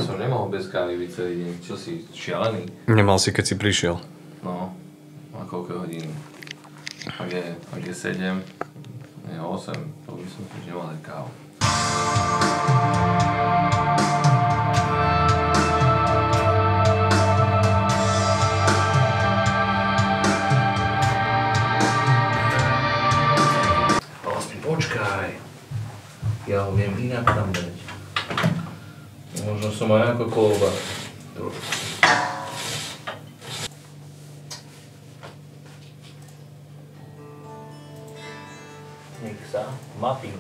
som nemohol bez kávy byť celý deň. Čo si, šialený? Nemal si, keď si prišiel. No, a koľko hodín? Ak je 7, je 8, to by som už nemal dať kávu. Počkaj, ja ho viem inak tam dať. Možno som aj ako kolba. Mixa, mapping.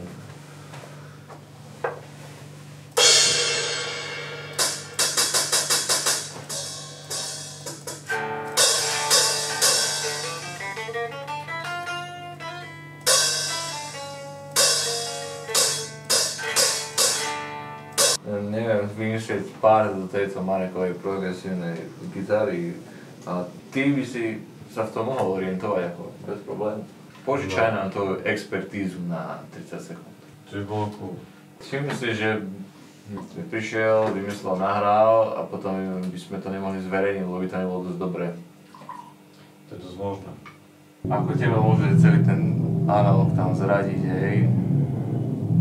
Neviem vymyslieť pár do tejto Marekovej progresívnej gitary a ty by si sa v tom mohol orientovať ako bez problémov. Požičaj nám tú expertízu na 30 sekúnd. To by bolo cool. Si myslíš, že by prišiel, vymyslel, nahral a potom by sme to nemohli zverejniť, lebo by to nebolo dosť dobré? To je dosť možné. Ako teba môže celý ten analog tam zradiť, hej?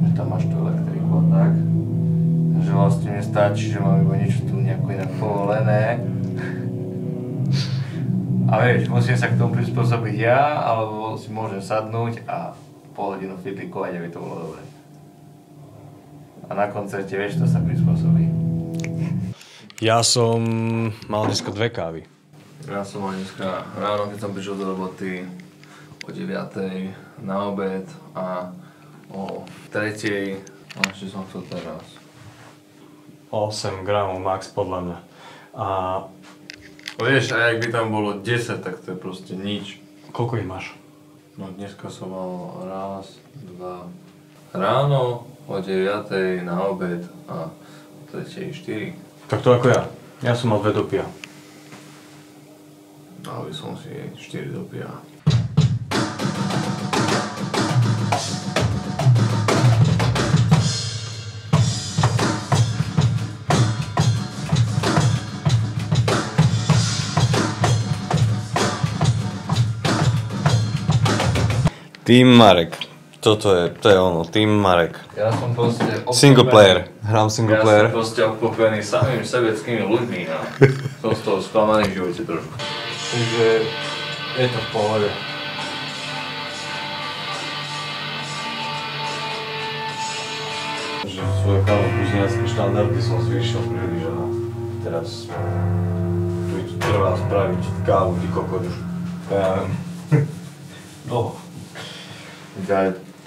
Že tam máš tú elektriku a tak. Že vlastne nestačí, že mám iba niečo tu nejako inak povolené. A vieš, musím sa k tomu prispôsobiť ja, alebo si môžem sadnúť a pol hodinu fitlikovať, aby to bolo dobré. A na koncerte, vieš, to sa prispôsobí. Ja som mal dneska 2 kávy. Ja som mal dneska ráno, keď som prišiel do roboty o 9:00 na obed a o 3:00 a ešte som chcel teraz. 8 gramov max podľa mňa. A vieš, a ak by tam bolo 10, tak to je proste nič. koľko ich máš? No dneska som mal raz, 2 ráno, o 9:00 na obed a o 3:00 4. Tak to ako ja. Ja som mal 2 dopia. Dal by som si 4 dopia. Team Marek. To je ono, Team Marek. Ja som proste obklopený. Single player. Hrám single player. Ja som proste obklopený samými sebeckými ľuďmi a som z toho sklamaný v živote trošku. Takže je to v pohode. Že svoje kávo-kužniacké štandardy som zvýšil príliš a teraz tu trvá spraviť kávu, ty kokot už. Ja neviem. Dlho.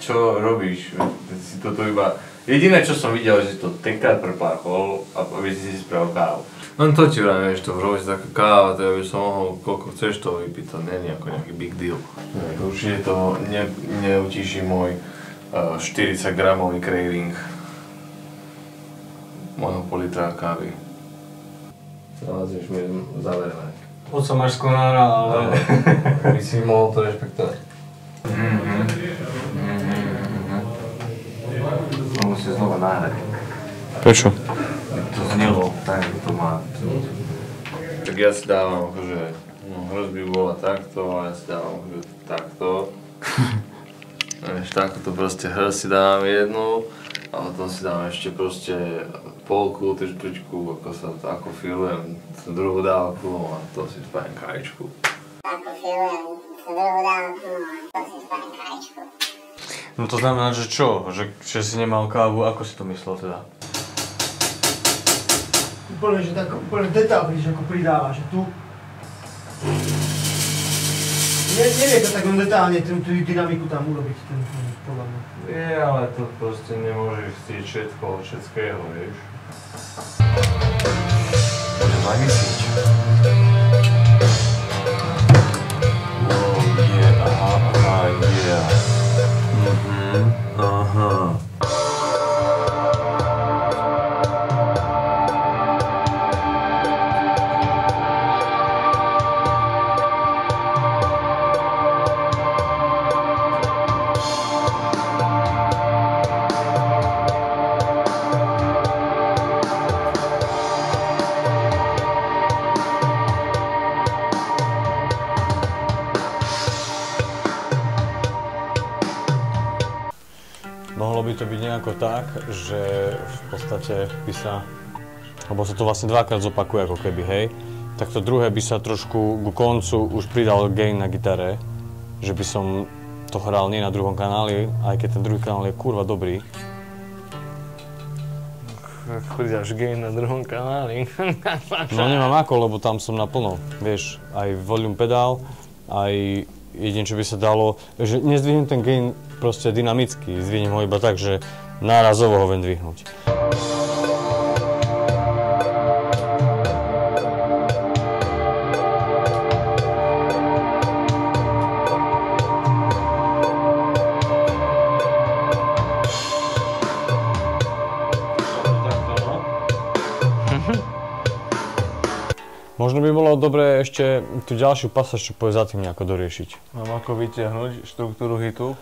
Čo robíš? Si toto iba... Jediné, čo som videl, že si to tenkrát prepáchol a aby si spravil kávu. Len to ti vravím, že to robíš taká káva, to by som mohol, koľko chceš toho vypiť, to nie je ako nejaký big deal. Určite to neutíši môj 40 gramový craving môjho politra kávy. Nalazíš mi záverné. Poď sa máš skonára, ale by si mohol to rešpektovať. Musí znova nahrať. Prečo? To znelo, tak to má. Tak ja si dávam akože, hrozby bola takto a ja si dávam akože takto. Takto to proste si dávam jednu a potom si dávam ešte proste polku, trošku, ako filujem tú druhú dávku a to si spájem krajičku. Ako filujem tú druhú dávku a to si spájem krajičku. No to znamená, že čo? Že si nemal kávu, ako si to myslel teda? Úplne, že tak úplne detail, že ako pridáva, že tu... Nevie to tak detálne, tú dynamiku tam urobiť, podľa mňa. Je, ale to proste nemôžeš chcieť všetko od všetkého, vieš. Môžem namyslieť. Wow, yeah, aha, yeah. Aha. by to byť nejako tak, že v podstate by sa, lebo sa to vlastne dvakrát zopakuje ako keby, hej, tak to druhé by sa trošku ku koncu už pridal gain na gitare, že by som to hral nie na druhom kanáli, aj keď ten druhý kanál je kurva dobrý. Chudáš gain na druhom kanáli. No nemám ako, lebo tam som naplno, vieš, aj volume pedál, aj jediné, čo by sa dalo, že nezdvihnem ten gain proste dynamicky, zdvihnem ho iba tak, že nárazovo ho viem dvihnúť. Možno by bolo dobré ešte tú ďalšiu pasáž, čo povie za tým nejako doriešiť. Mám ako vyťahnuť štruktúru hitu.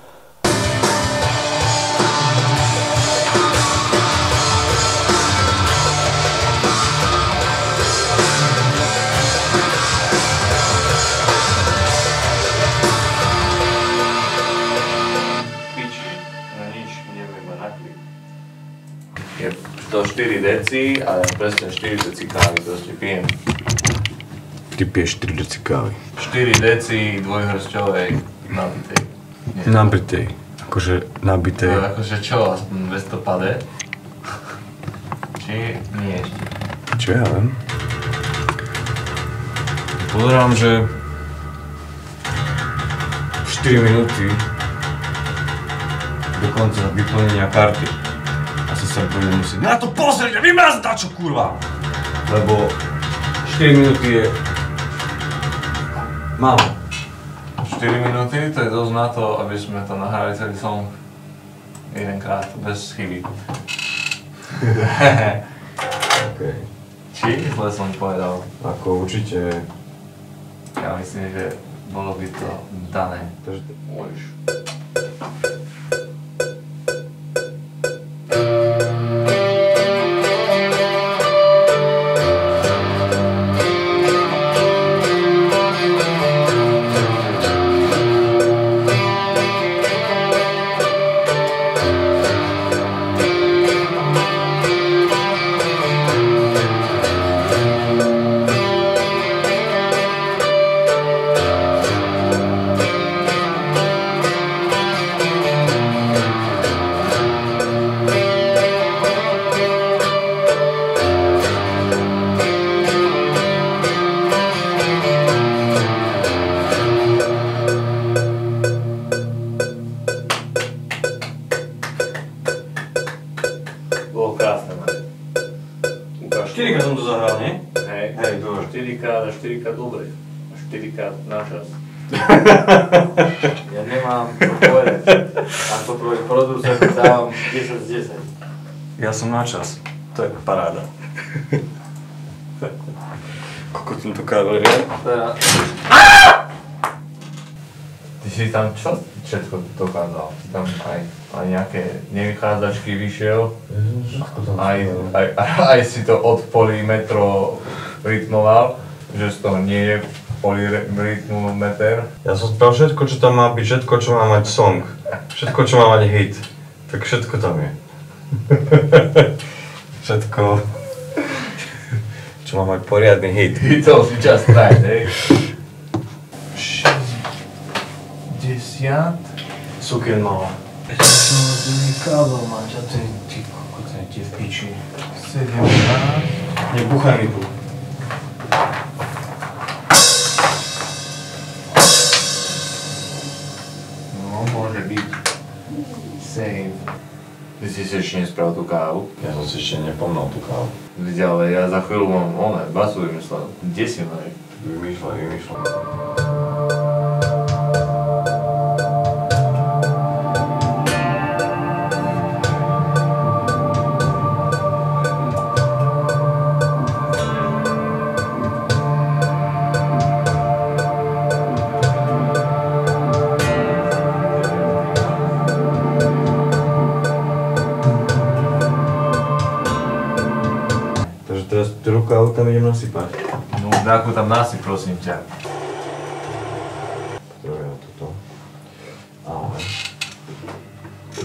Pič, na nič, ideme iba na klip. Je to 4 deci, ale presne 4 deci kávy, proste pijem. Ty piješ 4 deci kávy. 4 deci dvojhrsťovej nabitej. Nabitej. Akože nabitej. To je akože čo, aspoň 200 pade? Či nie ešte? Čo ja viem? Pozerám, že 4 minúty do konca vyplnenia karty. Asi sa budem musieť na to pozrieť a vymazať dačo, kurva! Lebo 4 minúty je málo. 4 minúty, to je dosť na to, aby sme to nahrali celý song jedenkrát, bez chyby. Okay. Či? Zle som povedal. Ako určite... Ja myslím, že bolo by to dané. Môžeš. Bolo krásne, mať. Ukáž. 4-krát som to zahral, nie? Hej. Hej, dobre. 4-krát a 4-krát dobre. A 4-krát na čas. Ja nemám čo povedať. Ako producent dávam 10 z 10. Ja som na čas. To je paráda. Koľko tento kábel je? Teda... Ty si tam čo všetko dokázal? Si tam aj nejaké nevychádzačky vyšiel? Aj si to od polimetro rytmoval, že z toho nie je polyrytmometer. Ja som spravil všetko, čo tam má byť, všetko, čo má mať song. Všetko, čo má mať hit. Tak všetko tam je. Všetko, čo má mať poriadny hit. Hitol si just right, hej? 60. Sukien mala. Druhý kábel máš a ty kokot, ti v piči. 17. Nebuchaj mi tu. No, môže byť. Save. Ty si ešte nespravil tú kávu? Ja som si ešte nepomnal tú kávu. Vidíte, ale ja za chvíľu mám basu vymyslel. Kde si ma je? Vymýšľam. Teraz tú kávu tam idem nasypať. No, dáku tam nasyp, prosím ťa. Potrebujem toto. Ale...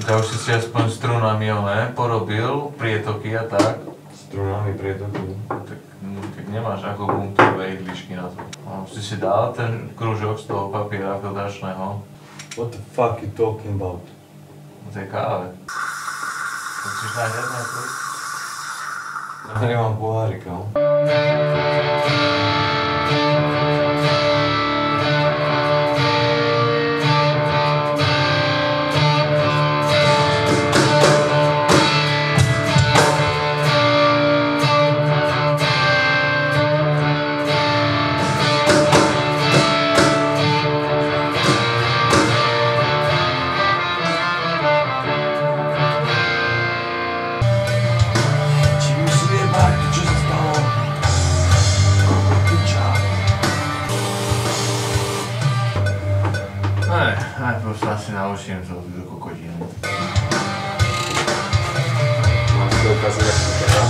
Ja už si aspoň strunami porobil, prietoky a tak. Strunami prietoky. Tak nemáš ako bunktové ihličky na to. A už si dal ten krúžok z toho papiera filtračného. What the fuck you talking about? O tej káve. To chceš nájsť na to? Ja nemám pohárik, no. Proste asi naučím sa do kokotinu. Mám si to ukázať, jak to teda?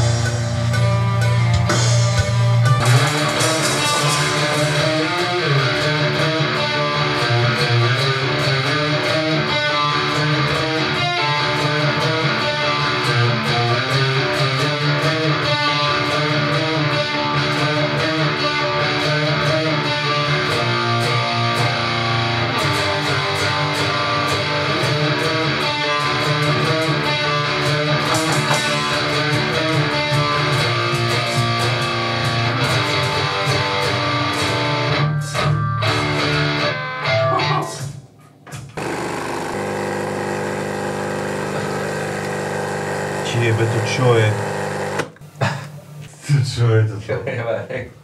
Jebe, to čo je? Čo je to? Čo je, Marek?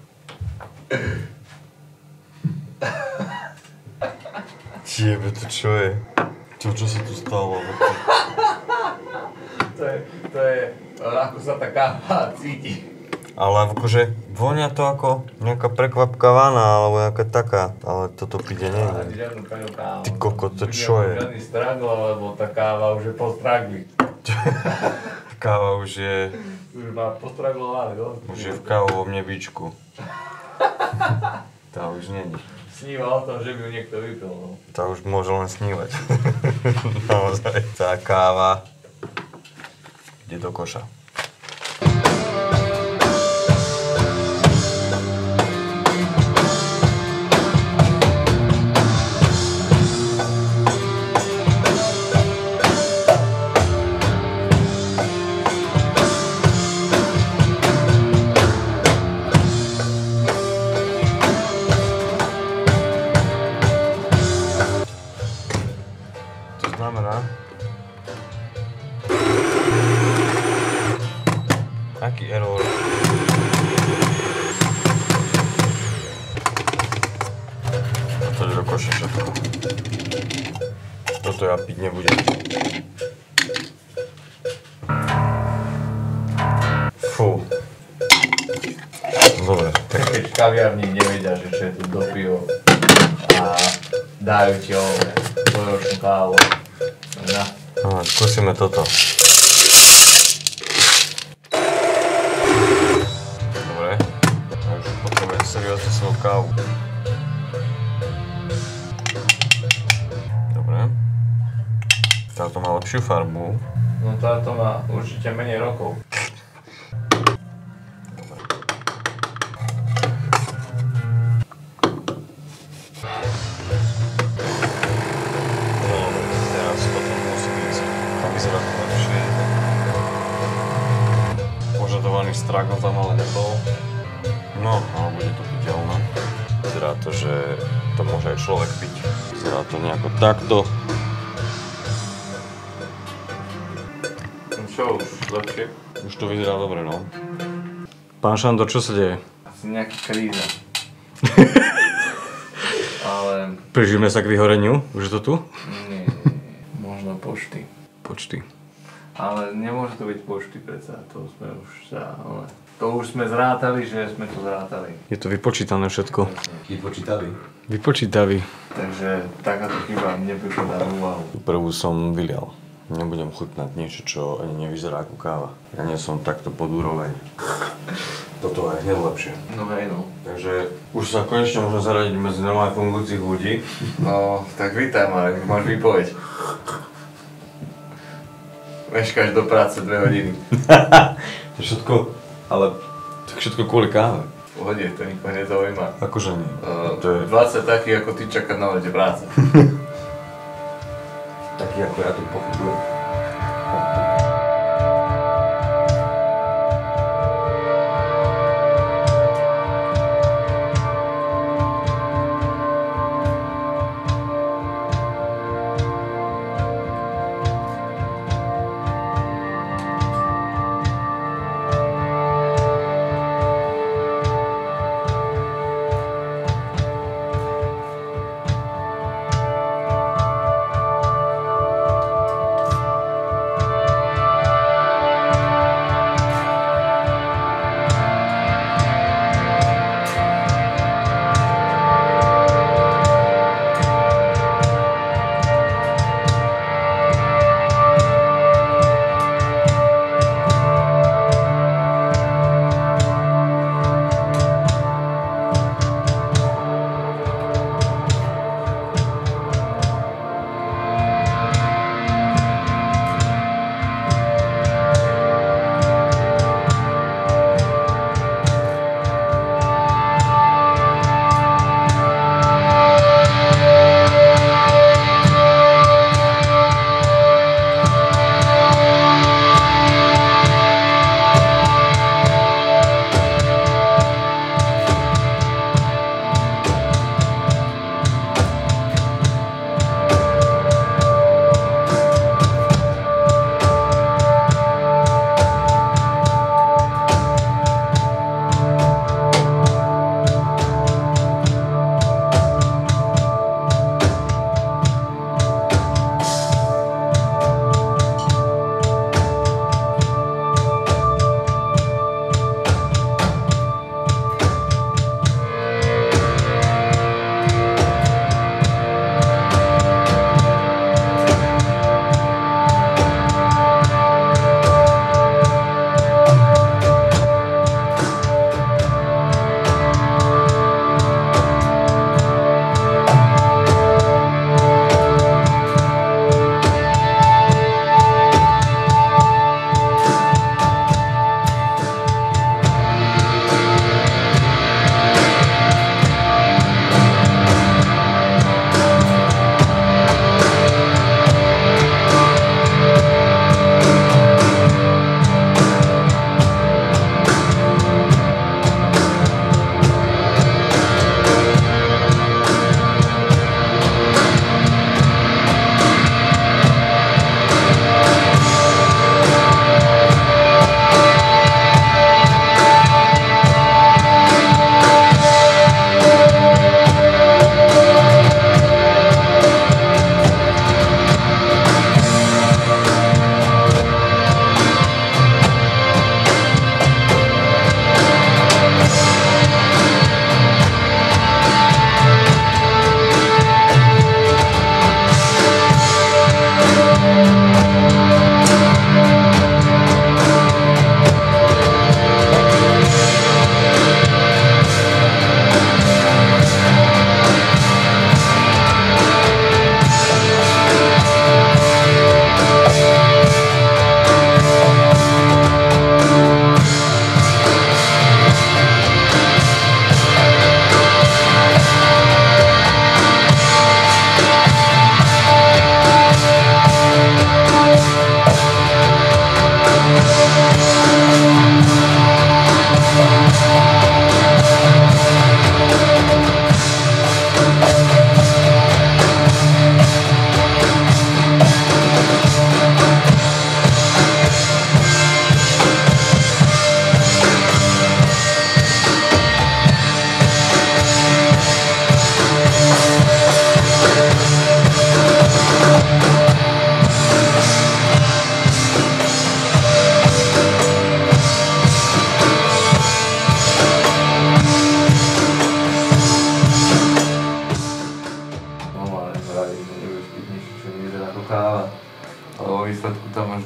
Jebe, to čo je? Čo sa tu stalo? To je, ako sa tá káva cíti. Ale akože vonia to ako nejaká prekvapká vana, alebo nejaká taká, ale toto pide nie. Žiadnu pevnú kávu. Ty kokot, to čo je? Žiadny stragl, lebo tá káva už je po stragli. Káva už je... Už má postraglované, no? Už je v kávovom nebíčku. Tá už není. Sníva o tom, že by ju niekto vypil, no. Tá už môže len snívať. Naozaj. Tá káva ide do koša. Znamená... Aký error? A to je do koša všetko. Toto ja piť nebudem. Fú. Dobre, tak... Keď v kaviarni nevedia, že čo je tu do pivo a dajú ti tvojročnú kávu. No, skúsime toto. Dobre. A už potrebujem seriózne svoju kávu. Dobre. Táto má lepšiu farbu. No táto má určite menej rokov. Požadovaný stragl tam ale nebol. No, ale bude to piteľné. Vyzerá to, že to môže aj človek piť. Vyzerá to nejako takto. Čo už, lepšie? Už to vyzerá dobre, no. Pán Šandor, čo sa deje? Asi nejaká kríza. Ale... Prižijeme sa k vyhoreniu? Už je to tu? Nie, možno pošty. Počty. Ale nemôže to byť pošty predsa, to sme už sa... Ale... To už sme zrátali, že sme to zrátali. Je to vypočítané všetko. Vypočítavý. Vypočítavý. Takže takáto chyba nepripadá na úvahu. Prvú som vylial. Nebudem chutnať niečo, čo ani nevyzerá ako káva. Ja nie som takto pod úroveň. Toto je hneď lepšie. No hej no. Takže už sa konečne môžem zaradiť medzi normálne fungujúcich ľudí. No, tak vítaj Marek, máš výpoveď. Meškáš do práce 2 hodiny. To je všetko, ale to je všetko kvôli káve. Pohode, to nikoho nezaujíma. Akože nie. To je 20 takých ako ty čaká na lete práce. taký ako ja tu pochybujem.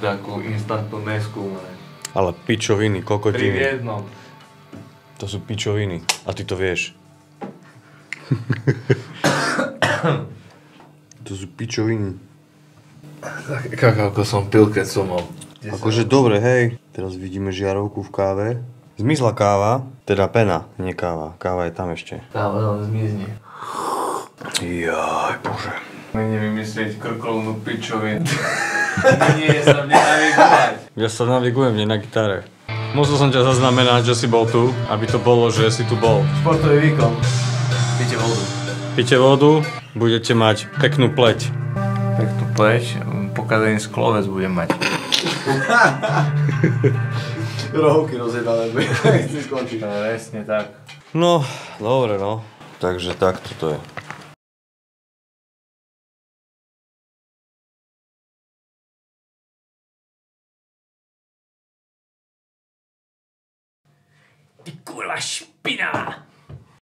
takú instantnú mesku. Ale pičoviny, kokotiny. 3 v jednom. To sú pičoviny. A ty to vieš. To sú pičoviny. Kakávko som pil, keď som mal. Akože dobre, hej. Teraz vidíme žiarovku v káve. Zmizla káva, teda pena, nie káva. Káva je tam ešte. Káva tam zmizne. Jaj, bože. Nevymyslieť krkolnú pičovinu. Nie, sa nenavigovať. Ja sa navigujem, nie na gitare. Musel som ťa zaznamenať, že si bol tu, aby to bolo, že si tu bol. Športový výkon. Píte vodu. Píte vodu, budete mať peknú pleť. Peknú pleť, pokazený sklovec budem mať. Rohovky rozjedané, nechci skončiť. Presne tak. No, dobre no. Takže takto to je. Ty kurva špinavá!